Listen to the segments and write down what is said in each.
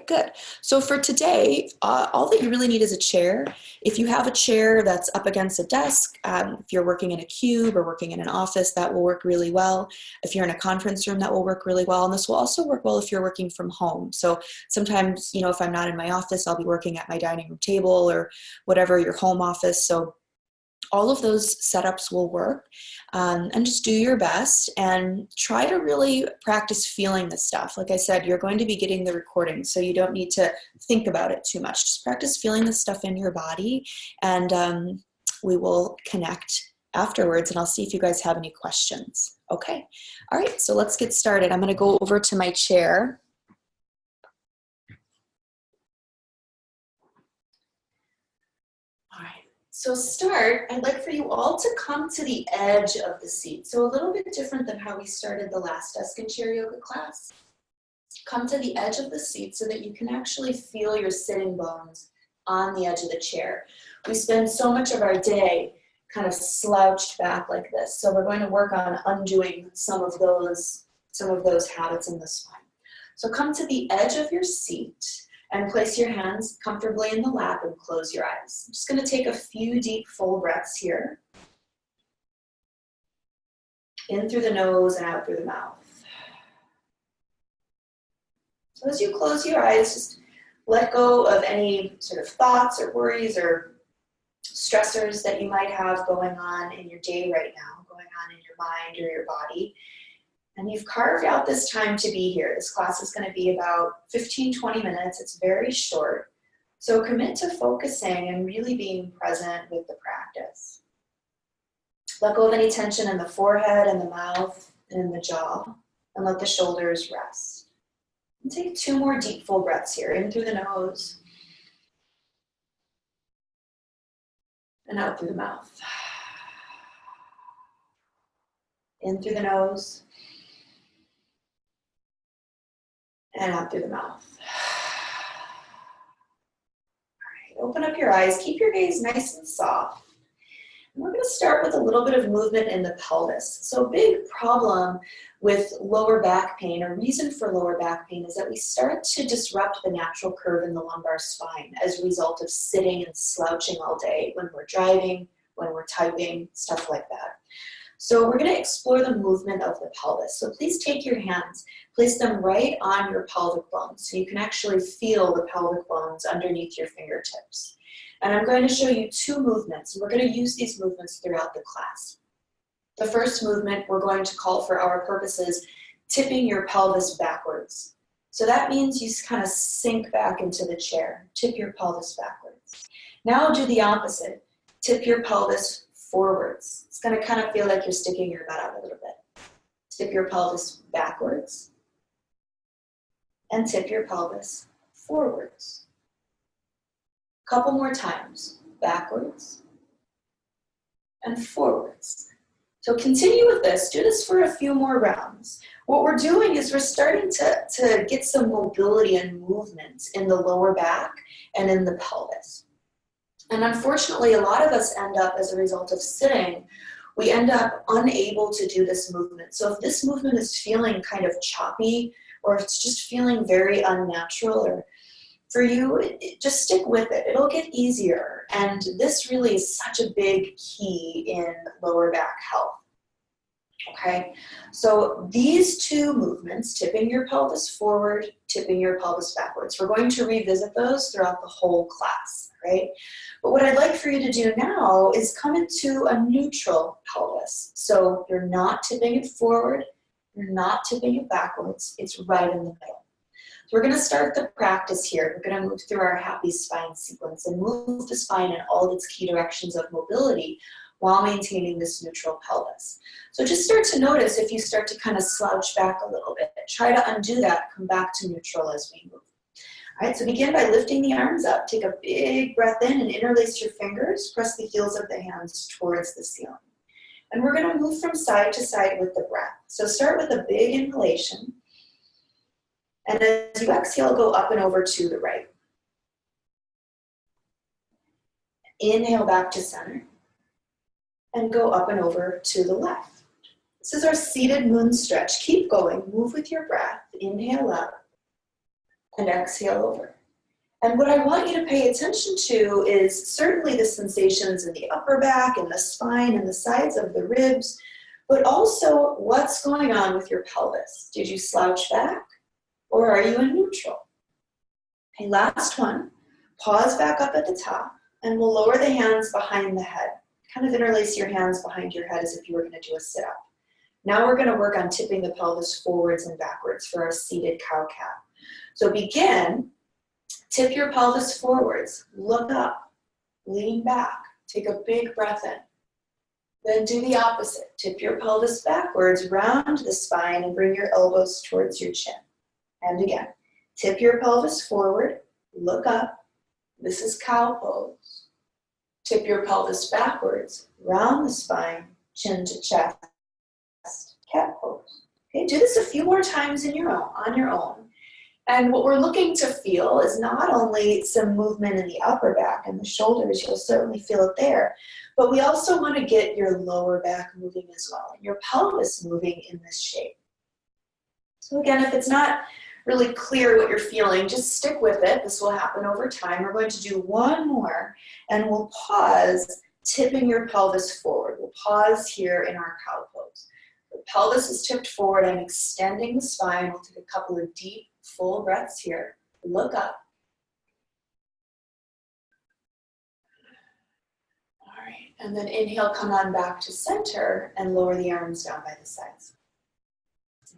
Good. So for today, all that you really need is a chair. If you have a chair that's up against a desk, if you're working in a cube or working in an office, that will work really well. If you're in a conference room, that will work really well. And this will also work well if you're working from home. So sometimes, if I'm not in my office, I'll be working at my dining room table or whatever, your home office. So all of those setups will work, and just do your best and try to really practice feeling the stuff. Like I said, you're going to be getting the recording, so you don't need to think about it too much. Just practice feeling the stuff in your body, and we will connect afterwards, and I'll see if you guys have any questions. Okay. All right, so let's get started. I'm going to go over to my chair. All right. So start, I'd like for you all to come to the edge of the seat. So a little bit different than how we started the last desk and chair yoga class. Come to the edge of the seat so that you can actually feel your sitting bones on the edge of the chair. We spend so much of our day kind of slouched back like this. So we're going to work on undoing some of those habits in the spine. So come to the edge of your seat and place your hands comfortably in the lap and close your eyes. I'm just going to take a few deep, full breaths here. In through the nose and out through the mouth. So as you close your eyes, just let go of any sort of thoughts or worries or stressors that you might have going on in your day right now, going on in your mind or your body. And you've carved out this time to be here. This class is going to be about 15-20 minutes. It's very short. So commit to focusing and really being present with the practice. Let go of any tension in the forehead and the mouth and in the jaw, and let the shoulders rest. And take 2 more deep, full breaths here. In through the nose and out through the mouth. In through the nose and out through the mouth. All right, open up your eyes. Keep your gaze nice and soft. And we're going to start with a little bit of movement in the pelvis. So a big problem with lower back pain, or reason for lower back pain, is that we start to disrupt the natural curve in the lumbar spine as a result of sitting and slouching all day when we're driving, when we're typing, stuff like that. So we're going to explore the movement of the pelvis. So please take your hands, place them right on your pelvic bones so you can actually feel the pelvic bones underneath your fingertips. And I'm going to show you 2 movements, and we're going to use these movements throughout the class. The first movement we're going to call for our purposes tipping your pelvis backwards. So that means you kind of sink back into the chair, tip your pelvis backwards. Now do the opposite, tip your pelvis forwards. It's going to kind of feel like you're sticking your butt out a little bit. Tip your pelvis backwards and tip your pelvis forwards. Couple more times, backwards and forwards. So continue with this. Do this for a few more rounds. What we're doing is we're starting to get some mobility and movement in the lower back and in the pelvis. And unfortunately, a lot of us end up, as a result of sitting, we end up unable to do this movement. So if this movement is feeling kind of choppy, or if it's just feeling very unnatural, or for you, just stick with it. It'll get easier. And this really is such a big key in lower back health. Okay, so these 2 movements, tipping your pelvis forward, tipping your pelvis backwards, we're going to revisit those throughout the whole class, right? But what I'd like for you to do now is come into a neutral pelvis. So you're not tipping it forward, you're not tipping it backwards, it's right in the middle. So we're going to start the practice here. We're going to move through our happy spine sequence and move the spine in all its key directions of mobility while maintaining this neutral pelvis. So just start to notice if you start to kind of slouch back a little bit. Try to undo that, come back to neutral as we move. All right, so begin by lifting the arms up. Take a big breath in and interlace your fingers. Press the heels of the hands towards the ceiling. And we're going to move from side to side with the breath. So start with a big inhalation. And as you exhale, go up and over to the right. Inhale back to center. And go up and over to the left. This is our seated moon stretch. Keep going. Move with your breath. Inhale up. and exhale over. And what I want you to pay attention to is certainly the sensations in the upper back and the spine and the sides of the ribs, but also what's going on with your pelvis. Did you slouch back or are you in neutral? Okay, last one. Pause back up at the top and we'll lower the hands behind the head. Kind of interlace your hands behind your head as if you were going to do a sit-up. Now we're going to work on tipping the pelvis forwards and backwards for our seated cow-cat. So begin, tip your pelvis forwards, look up, lean back, take a big breath in. Then do the opposite. Tip your pelvis backwards, round the spine, and bring your elbows towards your chin. And again, tip your pelvis forward, look up. This is cow pose. Tip your pelvis backwards, round the spine, chin to chest, cat pose. Okay, do this a few more times on your own. And what we're looking to feel is not only some movement in the upper back and the shoulders, you'll certainly feel it there, but we also want to get your lower back moving as well, and your pelvis moving in this shape. So again, if it's not really clear what you're feeling, just stick with it. This will happen over time. We're going to do one more, and we'll pause, tipping your pelvis forward. We'll pause here in our cow pose. The pelvis is tipped forward. I'm extending the spine. We'll take a couple of deep, full breaths here. Look up. All right, and then inhale, come on back to center and lower the arms down by the sides.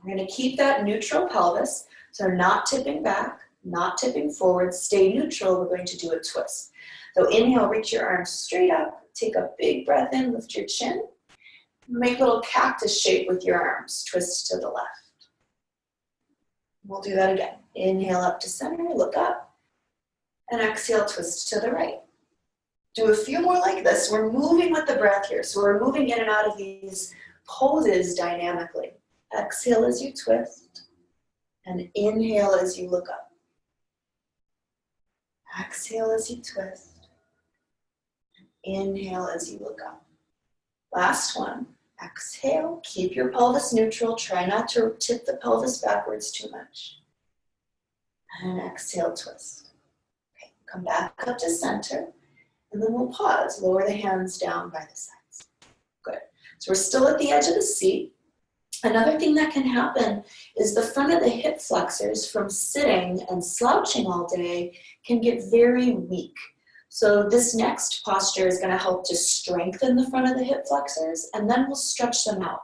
We're going to keep that neutral pelvis, so not tipping back, not tipping forward, stay neutral. We're going to do a twist. So inhale, reach your arms straight up, take a big breath in, lift your chin, make a little cactus shape with your arms, twist to the left. We'll do that again. Inhale up to center, look up, and exhale, twist to the right. Do a few more like this. We're moving with the breath here, so we're moving in and out of these poses dynamically. Exhale as you twist, and inhale as you look up. Exhale as you twist, and inhale as you look up. Last one. Exhale, keep your pelvis neutral. Try not to tip the pelvis backwards too much. And exhale, twist. Okay, come back up to center, and then we'll pause. Lower the hands down by the sides. Good. So we're still at the edge of the seat. Another thing that can happen is the front of the hip flexors from sitting and slouching all day can get very weak. So this next posture is going to help to strengthen the front of the hip flexors, and then we'll stretch them out.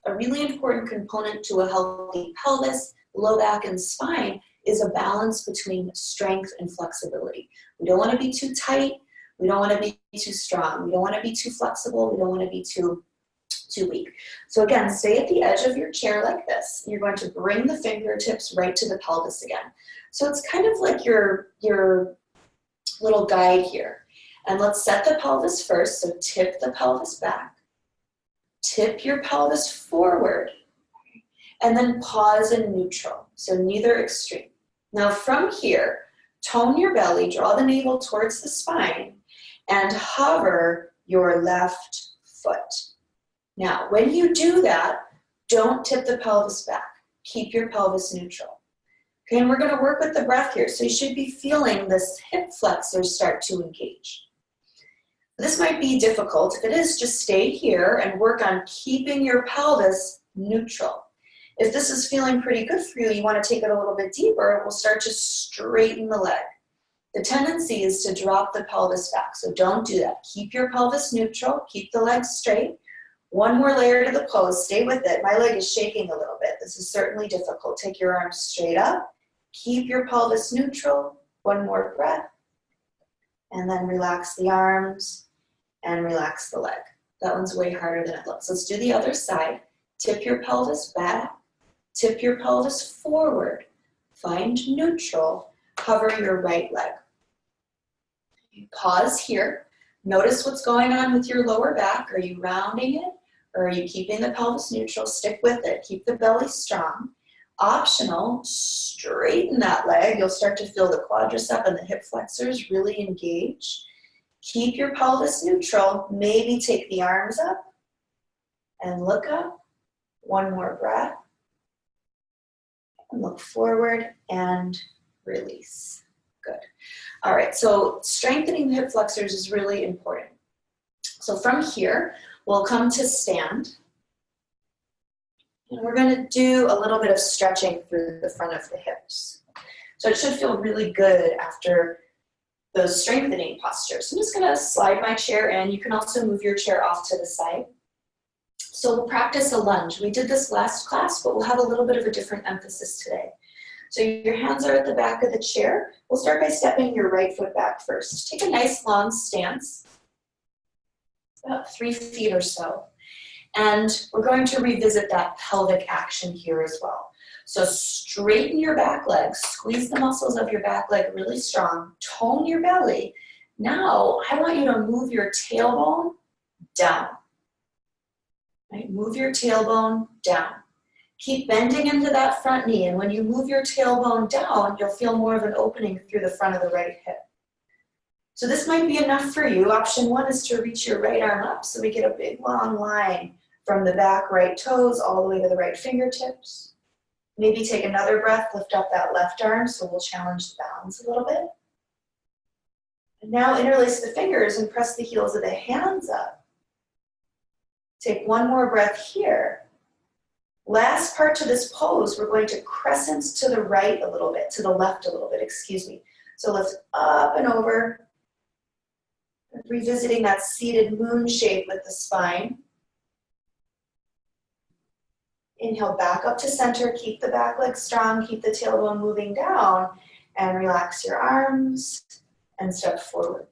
A really important component to a healthy pelvis, low back, and spine is a balance between strength and flexibility. We don't want to be too tight. We don't want to be too strong. We don't want to be too flexible. We don't want to be too weak. So again, stay at the edge of your chair like this. You're going to bring the fingertips right to the pelvis again. So it's kind of like your little guide here. And let's set the pelvis first. So tip the pelvis back. Tip your pelvis forward. And then pause in neutral. So neither extreme. Now from here, tone your belly, draw the navel towards the spine, and hover your left foot. Now, when you do that, don't tip the pelvis back. Keep your pelvis neutral. Okay, and we're going to work with the breath here. So you should be feeling this hip flexors start to engage. This might be difficult. If it is, just stay here and work on keeping your pelvis neutral. If this is feeling pretty good for you, you want to take it a little bit deeper, we'll start to straighten the leg. The tendency is to drop the pelvis back, so don't do that. Keep your pelvis neutral, keep the legs straight. One more layer to the pose, stay with it. My leg is shaking a little bit. This is certainly difficult. Take your arms straight up, keep your pelvis neutral. One more breath, and then relax the arms and relax the leg. That one's way harder than it looks. Let's do the other side. Tip your pelvis back, tip your pelvis forward, find neutral, cover your right leg. Pause here. Notice what's going on with your lower back. Are you rounding it, or are you keeping the pelvis neutral? Stick with it. Keep the belly strong. Optional, straighten that leg. You'll start to feel the quadricep and the hip flexors really engage. Keep your pelvis neutral. Maybe take the arms up and look up. One more breath. And look forward and release. Good. All right, so strengthening the hip flexors is really important. So from here, we'll come to stand. And we're going to do a little bit of stretching through the front of the hips. So it should feel really good after those strengthening postures. So I'm just going to slide my chair in. You can also move your chair off to the side. So we'll practice a lunge. We did this last class, but we'll have a little bit of a different emphasis today. So your hands are at the back of the chair. We'll start by stepping your right foot back first. Take a nice long stance, about 3 feet or so. And we're going to revisit that pelvic action here as well. So straighten your back leg, squeeze the muscles of your back leg really strong, tone your belly. Now I want you to move your tailbone down. Right? Move your tailbone down. Keep bending into that front knee, and when you move your tailbone down, you'll feel more of an opening through the front of the right hip. So this might be enough for you. Option 1 is to reach your right arm up so we get a big long line from the back right toes all the way to the right fingertips. Maybe take another breath, lift up that left arm, so we'll challenge the balance a little bit. And now interlace the fingers and press the heels of the hands up. Take one more breath here. Last part to this pose, we're going to crescent to the right a little bit, to the left a little bit, excuse me. So lift up and over, revisiting that seated moon shape with the spine. Inhale back up to center, keep the back leg strong, keep the tailbone moving down, and relax your arms and step forward.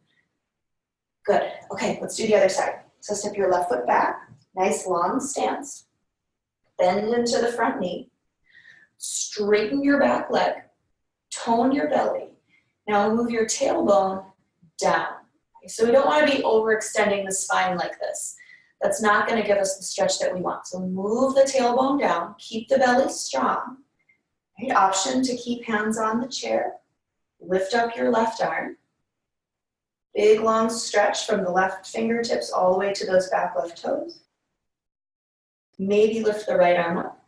Good, okay, let's do the other side. So step your left foot back, nice long stance. Bend into the front knee, straighten your back leg, tone your belly. Now move your tailbone down. Okay, so we don't want to be overextending the spine like this. That's not going to give us the stretch that we want. So move the tailbone down, keep the belly strong. Right, option to keep hands on the chair. Lift up your left arm. Big long stretch from the left fingertips all the way to those back left toes. Maybe lift the right arm up.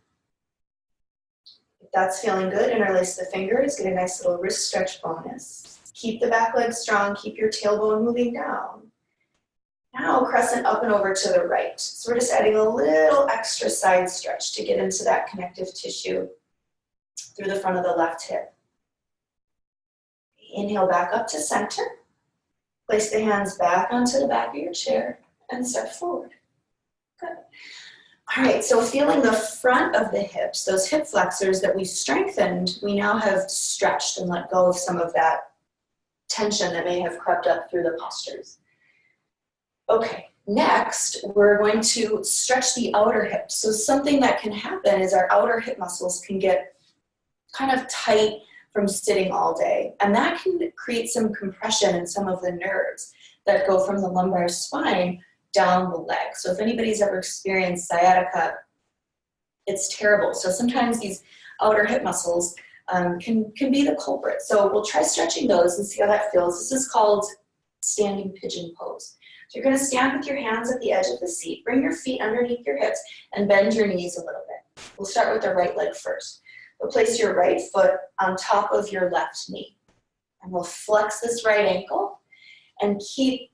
If that's feeling good, interlace the fingers, get a nice little wrist stretch bonus. Keep the back leg strong, keep your tailbone moving down. Now crescent up and over to the right. So we're just adding a little extra side stretch to get into that connective tissue through the front of the left hip. Inhale back up to center. Place the hands back onto the back of your chair and step forward. Good. All right, so feeling the front of the hips, those hip flexors that we strengthened, we now have stretched and let go of some of that tension that may have crept up through the postures. Okay, next we're going to stretch the outer hips. So something that can happen is our outer hip muscles can get kind of tight from sitting all day, and that can create some compression in some of the nerves that go from the lumbar spine down the leg. So if anybody's ever experienced sciatica, it's terrible. So sometimes these outer hip muscles can be the culprit. So we'll try stretching those and see how that feels. This is called standing pigeon pose. So you're going to stand with your hands at the edge of the seat. Bring your feet underneath your hips and bend your knees a little bit. We'll start with the right leg first. We'll place your right foot on top of your left knee. And we'll flex this right ankle and keep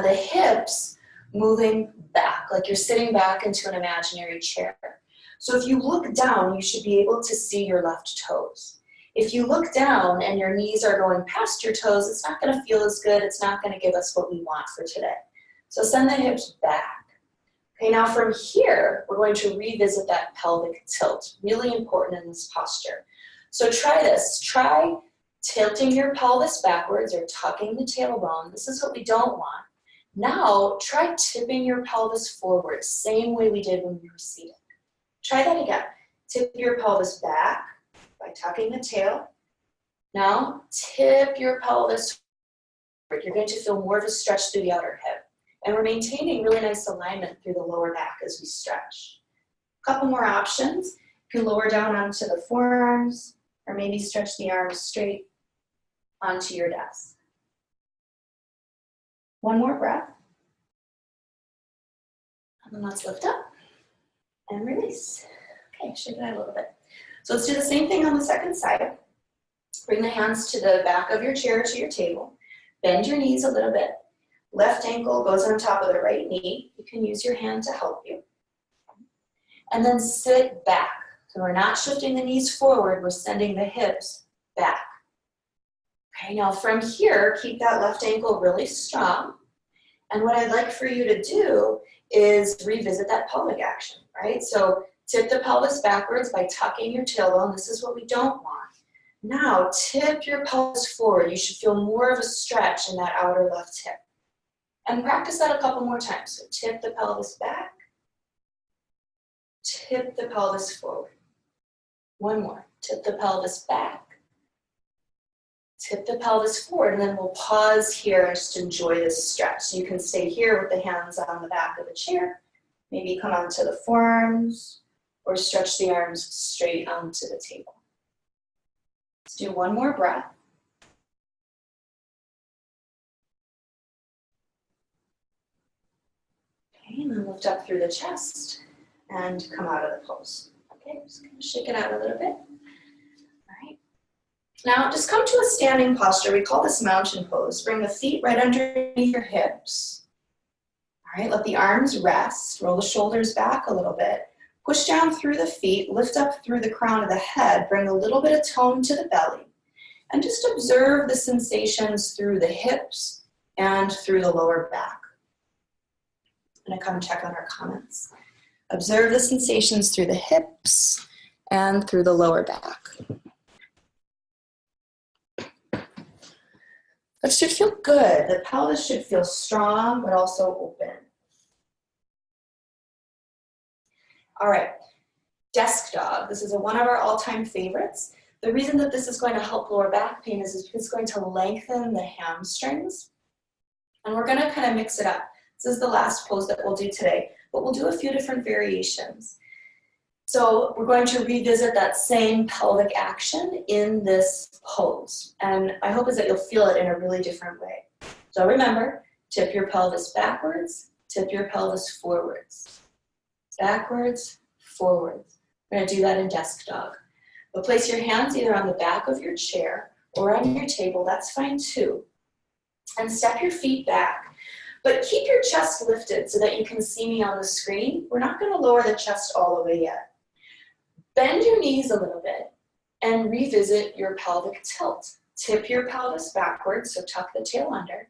the hips moving back, like you're sitting back into an imaginary chair. So if you look down, you should be able to see your left toes. If you look down and your knees are going past your toes, it's not going to feel as good. It's not going to give us what we want for today. So send the hips back. Okay, now from here, we're going to revisit that pelvic tilt. Really important in this posture. So try this. Try tilting your pelvis backwards or tucking the tailbone. This is what we don't want. Now, try tipping your pelvis forward, same way we did when we were seated. Try that again. Tip your pelvis back by tucking the tail. Now, tip your pelvis forward. You're going to feel more of a stretch through the outer hip. And we're maintaining really nice alignment through the lower back as we stretch. A couple more options. You can lower down onto the forearms, or maybe stretch the arms straight onto your desk. One more breath. And then let's lift up and release. Okay, shake it out a little bit. So let's do the same thing on the second side. Bring the hands to the back of your chair, to your table. Bend your knees a little bit. Left ankle goes on top of the right knee. You can use your hand to help you. And then sit back. So we're not shifting the knees forward, we're sending the hips back. Okay, now from here, keep that left ankle really strong. And what I'd like for you to do is revisit that pelvic action, right? So tip the pelvis backwards by tucking your tailbone. This is what we don't want. Now tip your pelvis forward. You should feel more of a stretch in that outer left hip. And practice that a couple more times. So tip the pelvis back, tip the pelvis forward. One more, tip the pelvis back, tip the pelvis forward, and then we'll pause here and just enjoy this stretch. So you can stay here with the hands on the back of the chair, maybe come onto the forearms, or stretch the arms straight onto the table. Let's do one more breath. Okay, and then lift up through the chest and come out of the pose. Okay, just gonna shake it out a little bit. All right. Now just come to a standing posture. We call this mountain pose. Bring the feet right underneath your hips. All right, let the arms rest. Roll the shoulders back a little bit. Push down through the feet, lift up through the crown of the head. Bring a little bit of tone to the belly. And just observe the sensations through the hips and through the lower back. I'm gonna come check on our comments. Observe the sensations through the hips and through the lower back. That should feel good. The pelvis should feel strong, but also open. All right, desk dog. This is one of our all-time favorites. The reason that this is going to help lower back pain is because it's going to lengthen the hamstrings. And we're gonna kind of mix it up. This is the last pose that we'll do today, but we'll do a few different variations. So we're going to revisit that same pelvic action in this pose. And my hope is that you'll feel it in a really different way. So remember, tip your pelvis backwards, tip your pelvis forwards. Backwards, forwards. We're gonna do that in desk dog. But place your hands either on the back of your chair or on your table, that's fine too. And step your feet back. But keep your chest lifted so that you can see me on the screen. We're not going to lower the chest all the way yet. Bend your knees a little bit and revisit your pelvic tilt. Tip your pelvis backwards, so tuck the tail under.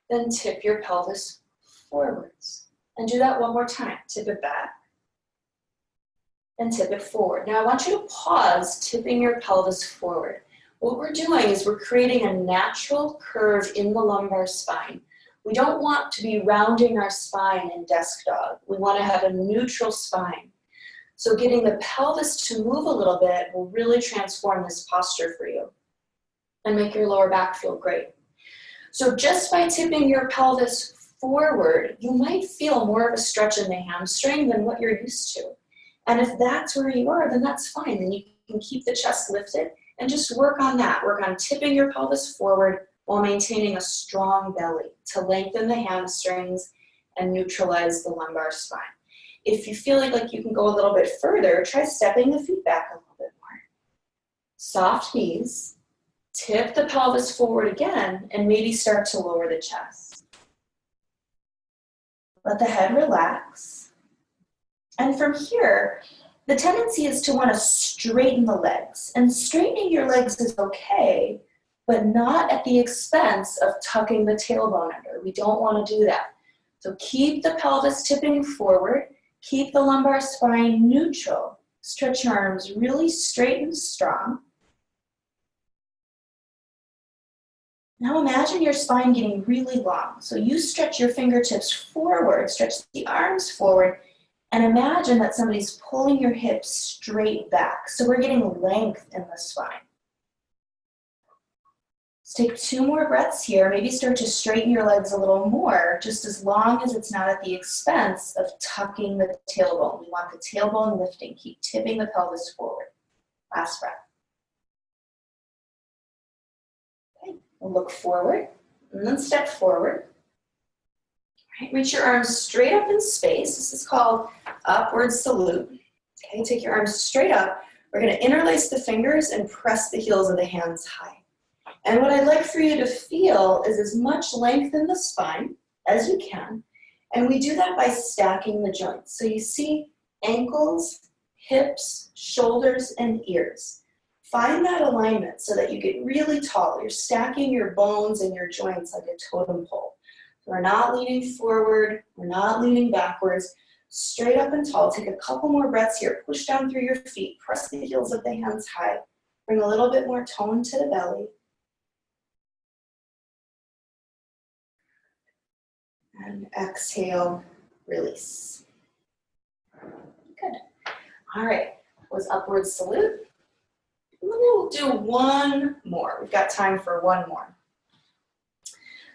Then tip your pelvis forwards. And do that one more time. Tip it back and tip it forward. Now I want you to pause tipping your pelvis forward. What we're doing is we're creating a natural curve in the lumbar spine. We don't want to be rounding our spine in desk dog. We want to have a neutral spine. So getting the pelvis to move a little bit will really transform this posture for you and make your lower back feel great. So just by tipping your pelvis forward, you might feel more of a stretch in the hamstring than what you're used to. And if that's where you are, then that's fine. Then you can keep the chest lifted and just work on that. Work on tipping your pelvis forward while maintaining a strong belly to lengthen the hamstrings and neutralize the lumbar spine. If you feel like you can go a little bit further, try stepping the feet back a little bit more. Soft knees, tip the pelvis forward again, and maybe start to lower the chest. Let the head relax. And from here, the tendency is to want to straighten the legs. And straightening your legs is okay, but not at the expense of tucking the tailbone under. We don't want to do that. So keep the pelvis tipping forward, keep the lumbar spine neutral. Stretch your arms really straight and strong. Now imagine your spine getting really long. So you stretch your fingertips forward, stretch the arms forward, and imagine that somebody's pulling your hips straight back. So we're getting length in the spine. Let's take 2 more breaths here. Maybe start to straighten your legs a little more, just as long as it's not at the expense of tucking the tailbone. We want the tailbone lifting. Keep tipping the pelvis forward. Last breath. Okay, we'll look forward and then step forward. All right, reach your arms straight up in space. This is called upward salute. Okay, take your arms straight up. We're gonna interlace the fingers and press the heels of the hands high. And what I'd like for you to feel is as much length in the spine as you can. And we do that by stacking the joints. So you see ankles, hips, shoulders, and ears. Find that alignment so that you get really tall. You're stacking your bones and your joints like a totem pole. We're not leaning forward, we're not leaning backwards, straight up and tall. Take a couple more breaths here. Push down through your feet, press the heels of the hands high. Bring a little bit more tone to the belly. And exhale, release. Good. All right, was upward salute. We'll do one more. We've got time for one more.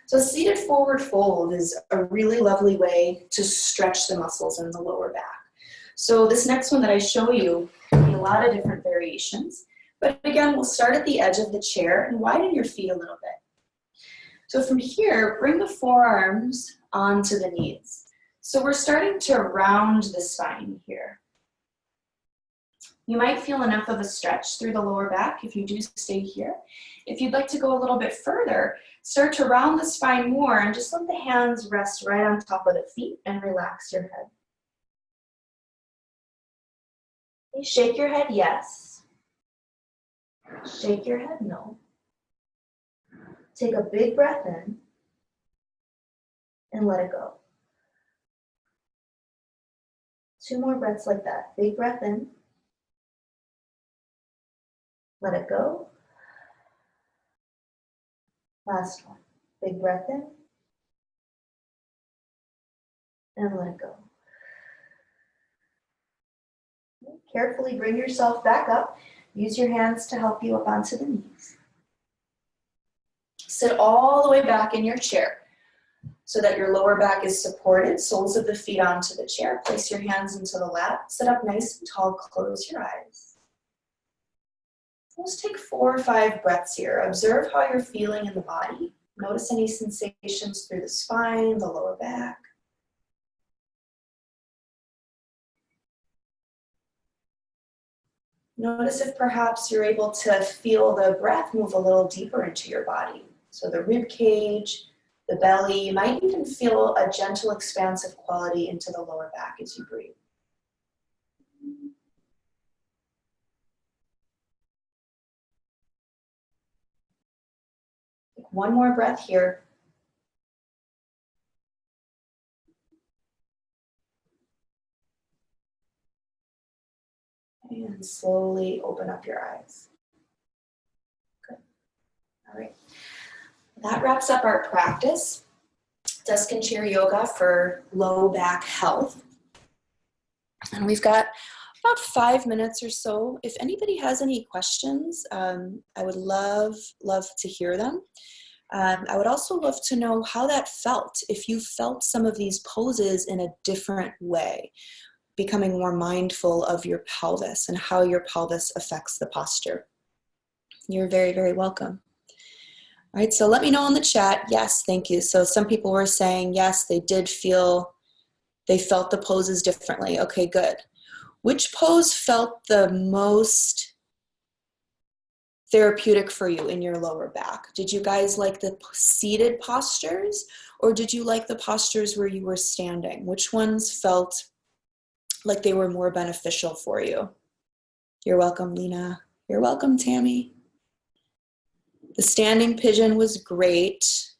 So seated forward fold is a really lovely way to stretch the muscles in the lower back. So this next one that I show you can be a lot of different variations. But again, we'll start at the edge of the chair and widen your feet a little bit. So from here, bring the forearms onto the knees. So we're starting to round the spine here. You might feel enough of a stretch through the lower back if you do stay here. If you'd like to go a little bit further, start to round the spine more and just let the hands rest right on top of the feet and relax your head. Okay, shake your head yes. Shake your head no. Take a big breath in and let it go. 2 more breaths like that. Big breath in. Let it go. Last one. Big breath in. And let it go. Carefully bring yourself back up. Use your hands to help you up onto the knees. Sit all the way back in your chair so that your lower back is supported, soles of the feet onto the chair. Place your hands into the lap. Sit up nice and tall. Close your eyes. Let's take 4 or 5 breaths here. Observe how you're feeling in the body. Notice any sensations through the spine, the lower back. Notice if perhaps you're able to feel the breath move a little deeper into your body. So the rib cage, the belly, you might even feel a gentle expansive quality into the lower back as you breathe. Take 1 more breath here. And slowly open up your eyes. Good. All right. That wraps up our practice. Desk and chair yoga for low back health. And we've got about 5 minutes or so. If anybody has any questions, I would love to hear them. I would also love to know how that felt, if you felt some of these poses in a different way, becoming more mindful of your pelvis and how your pelvis affects the posture. You're very, very welcome. All right, so let me know in the chat. Yes, thank you. So some people were saying, yes, they felt the poses differently. Okay, good. Which pose felt the most therapeutic for you in your lower back? Did you guys like the seated postures, or did you like the postures where you were standing? Which ones felt like they were more beneficial for you? You're welcome, Lena. You're welcome, Tammy. The standing pigeon was great.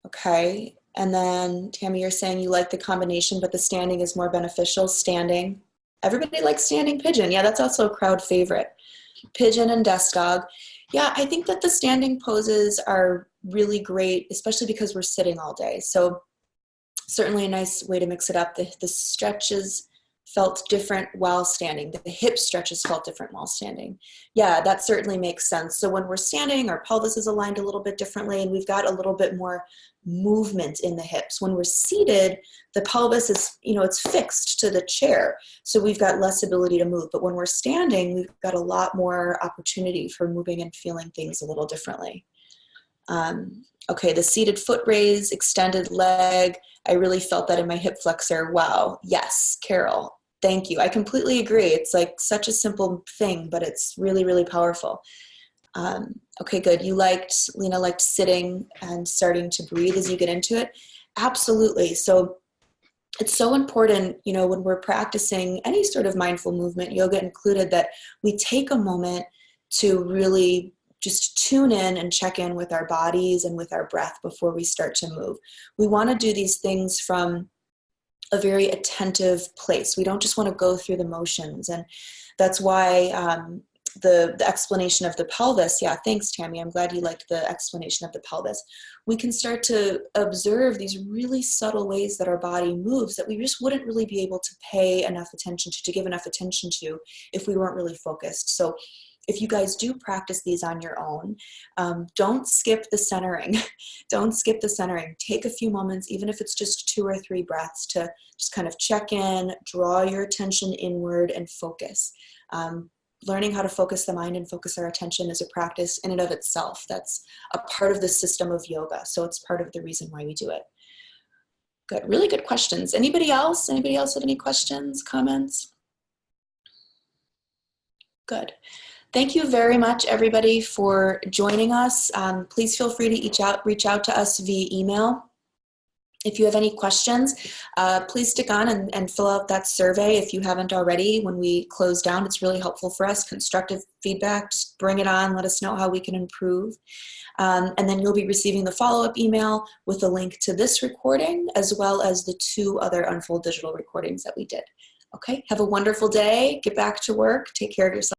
Okay. And then, Tammy, you're saying you like the combination, but the standing is more beneficial. Standing. Everybody likes standing pigeon. Yeah, that's also a crowd favorite. Pigeon and desk dog. Yeah, I think that the standing poses are really great, especially because we're sitting all day. So certainly a nice way to mix it up. The stretches felt different while standing. The hip stretches felt different while standing. Yeah, that certainly makes sense. So when we're standing, our pelvis is aligned a little bit differently, and we've got a little bit more movement in the hips. When we're seated, the pelvis is, it's fixed to the chair. So we've got less ability to move. But when we're standing, we've got a lot more opportunity for moving and feeling things a little differently. Okay, the seated foot raise, extended leg. I really felt that in my hip flexor. Wow. Yes, Carol. Thank you. I completely agree. It's like such a simple thing, but it's really, really powerful. Okay, good. Lena liked sitting and starting to breathe as you get into it. Absolutely. So it's so important, you know, when we're practicing any sort of mindful movement, yoga included, that we take a moment to really just tune in and check in with our bodies and with our breath before we start to move. We want to do these things from a very attentive place. We don't just want to go through the motions. And that's why the explanation of the pelvis, yeah, thanks, Tammy. I'm glad you liked the explanation of the pelvis. We can start to observe these really subtle ways that our body moves that we just wouldn't really be able to pay enough attention to give enough attention to if we weren't really focused. So if you guys do practice these on your own, don't skip the centering. Don't skip the centering. Take a few moments, even if it's just 2 or 3 breaths, to just kind of check in, draw your attention inward, and focus. Learning how to focus the mind and focus our attention is a practice in and of itself. That's a part of the system of yoga. So it's part of the reason why we do it. Good, really good questions. Anybody else? Anybody else have any questions, comments? Good. Thank you very much, everybody, for joining us. Please feel free to reach out to us via email. If you have any questions, please stick on and fill out that survey if you haven't already. When we close down, it's really helpful for us. Constructive feedback, just bring it on. Let us know how we can improve. And then you'll be receiving the follow-up email with a link to this recording, as well as the 2 other Unfold digital recordings that we did. Okay, have a wonderful day. Get back to work. Take care of yourself.